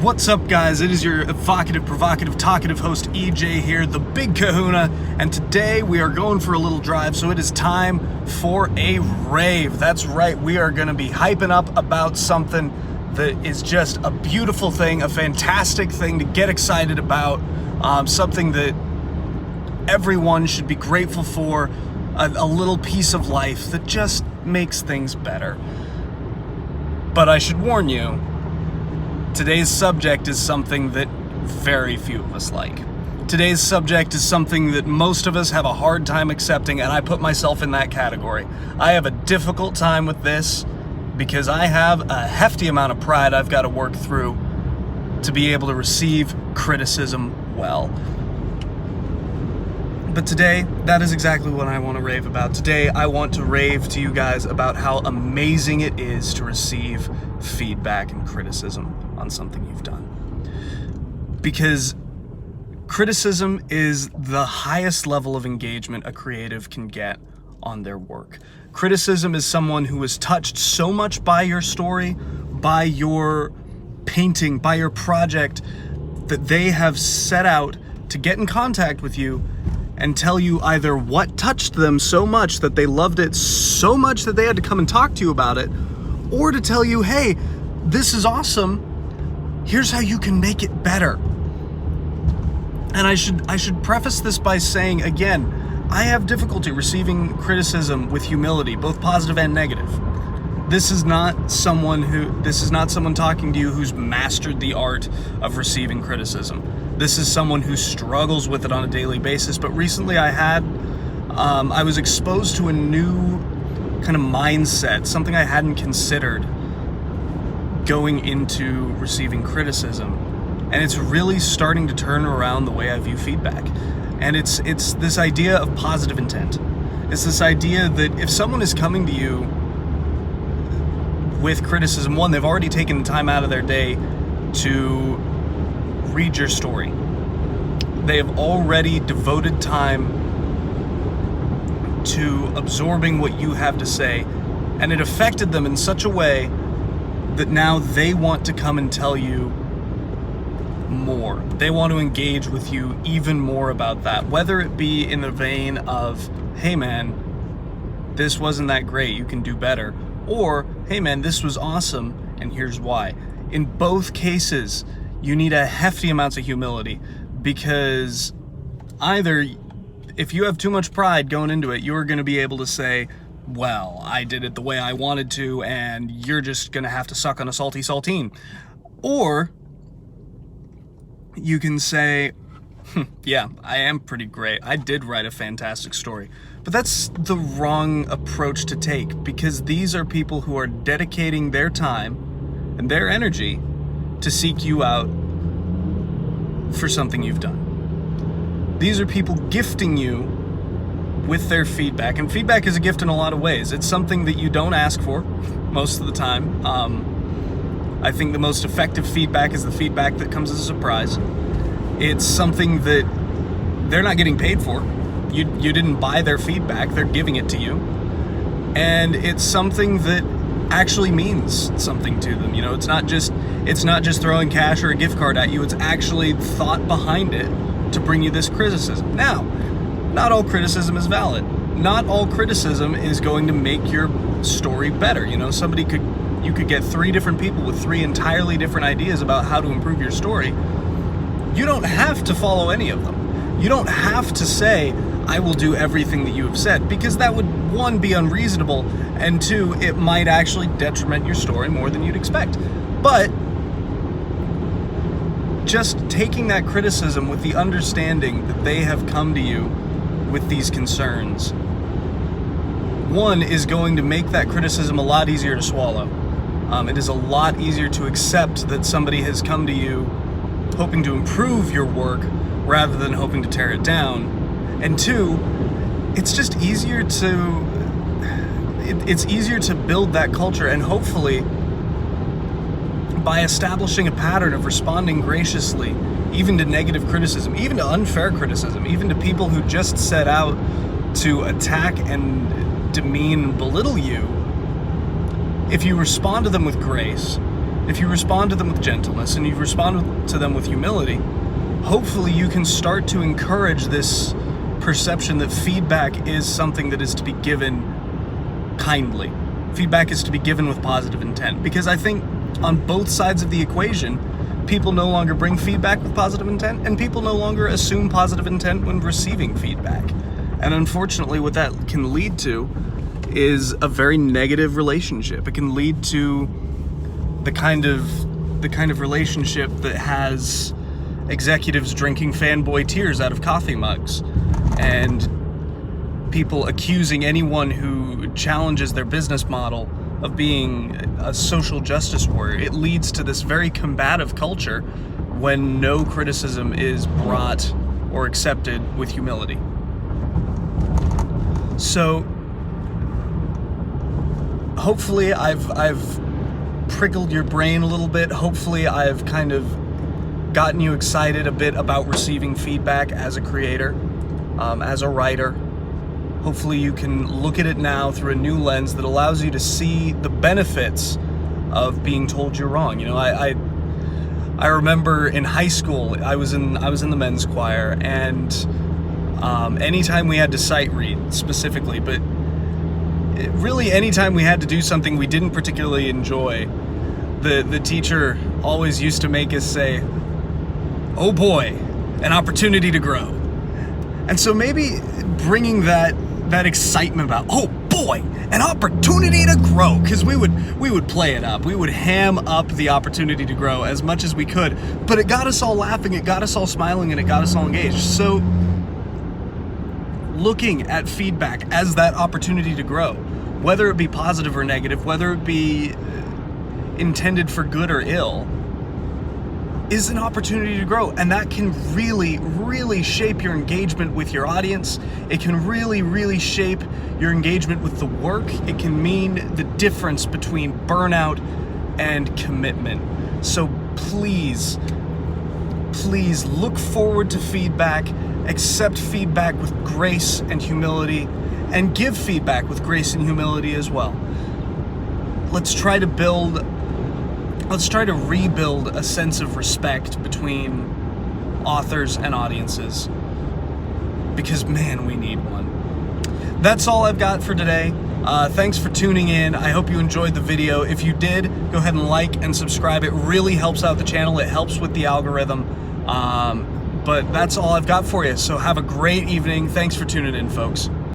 What's up, guys? It is your evocative, provocative, talkative host EJ here, the Big Kahuna, and today we are going for a little drive, so it is time for a rave. That's right, we are going to be hyping up about something that is just a beautiful thing, a fantastic thing to get excited about, something that everyone should be grateful for, a little piece of life that just makes things better. But I should warn you, today's subject is something that very few of us like. Today's subject is something that most of us have a hard time accepting, and I put myself in that category. I have a difficult time with this because I have a hefty amount of pride I've got to work through to be able to receive criticism well. But today, that is exactly what I want to rave about. Today, I want to rave to you guys about how amazing it is to receive feedback and criticism on something you've done. Because criticism is the highest level of engagement a creative can get on their work. Criticism is someone who is touched so much by your story, by your painting, by your project, that they have set out to get in contact with you and tell you either what touched them so much that they loved it so much that they had to come and talk to you about it, or to tell you, hey, this is awesome, here's how you can make it better. And I should preface this by saying, again, I have difficulty receiving criticism with humility, both positive and negative. This is not someone talking to you who's mastered the art of receiving criticism. This is someone who struggles with it on a daily basis. But recently I was exposed to a new kind of mindset, something I hadn't considered going into receiving criticism. And it's really starting to turn around the way I view feedback. And it's this idea of positive intent. It's this idea that if someone is coming to you with criticism, one, they've already taken the time out of their day to read your story. They have already devoted time to absorbing what you have to say, and it affected them in such a way that now they want to come and tell you more. They want to engage with you even more about that, whether it be in the vein of, hey man, this wasn't that great, you can do better, or, hey man, this was awesome, and here's why. In both cases, you need a hefty amounts of humility, because either if you have too much pride going into it, you're going to be able to say, well, I did it the way I wanted to, and you're just going to have to suck on a salty saltine. Or you can say, yeah, I am pretty great. I did write a fantastic story. But that's the wrong approach to take, because these are people who are dedicating their time and their energy to seek you out for something you've done. These are people gifting you with their feedback, and feedback is a gift in a lot of ways. It's something that you don't ask for most of the time. I think the most effective feedback is the feedback that comes as a surprise. It's something that they're not getting paid for. You didn't buy their feedback, they're giving it to you. And it's something that actually means something to them. You know, it's not just throwing cash or a gift card at you, it's actually thought behind it to bring you this criticism. Now, not all criticism is valid. Not all criticism is going to make your story better. You know, you could get 3 different people with 3 entirely different ideas about how to improve your story. You don't have to follow any of them. You don't have to say, I will do everything that you have said, because that would, 1, be unreasonable, and 2, it might actually detriment your story more than you'd expect. But just taking that criticism with the understanding that they have come to you with these concerns, 1, is going to make that criticism a lot easier to swallow. It is a lot easier to accept that somebody has come to you hoping to improve your work rather than hoping to tear it down. And 2, it's just easier to build that culture, and hopefully by establishing a pattern of responding graciously, even to negative criticism, even to unfair criticism, even to people who just set out to attack and demean and belittle you, if you respond to them with grace, if you respond to them with gentleness and you respond to them with humility, hopefully you can start to encourage this perception that feedback is something that is to be given kindly. Feedback is to be given with positive intent, because I think on both sides of the equation, people no longer bring feedback with positive intent, and people no longer assume positive intent when receiving feedback. And unfortunately, what that can lead to is a very negative relationship. It can lead to the kind of relationship that has executives drinking fanboy tears out of coffee mugs, and people accusing anyone who challenges their business model of being a social justice warrior. It leads to this very combative culture when no criticism is brought or accepted with humility. So hopefully I've prickled your brain a little bit. Hopefully I've kind of gotten you excited a bit about receiving feedback as a creator, as a writer. Hopefully you can look at it now through a new lens that allows you to see the benefits of being told you're wrong. You know, I remember in high school, I was in the men's choir, and anytime we had to sight read specifically, but really anytime we had to do something we didn't particularly enjoy, the teacher always used to make us say, "Oh boy, an opportunity to grow." And so maybe bringing that excitement about, "Oh boy, an opportunity to grow," because we would play it up. We would ham up the opportunity to grow as much as we could, but it got us all laughing, it got us all smiling, and it got us all engaged. So looking at feedback as that opportunity to grow, whether it be positive or negative, whether it be intended for good or ill, is an opportunity to grow. And that can really, really shape your engagement with your audience. It can really, really shape your engagement with the work. It can mean the difference between burnout and commitment. So please look forward to feedback, accept feedback with grace and humility, and give feedback with grace and humility as well. Let's try to rebuild a sense of respect between authors and audiences, because man, we need one. That's all I've got for today. Thanks for tuning in. I hope you enjoyed the video. If you did, go ahead and like and subscribe. It really helps out the channel. It helps with the algorithm. But that's all I've got for you. So have a great evening. Thanks for tuning in, folks.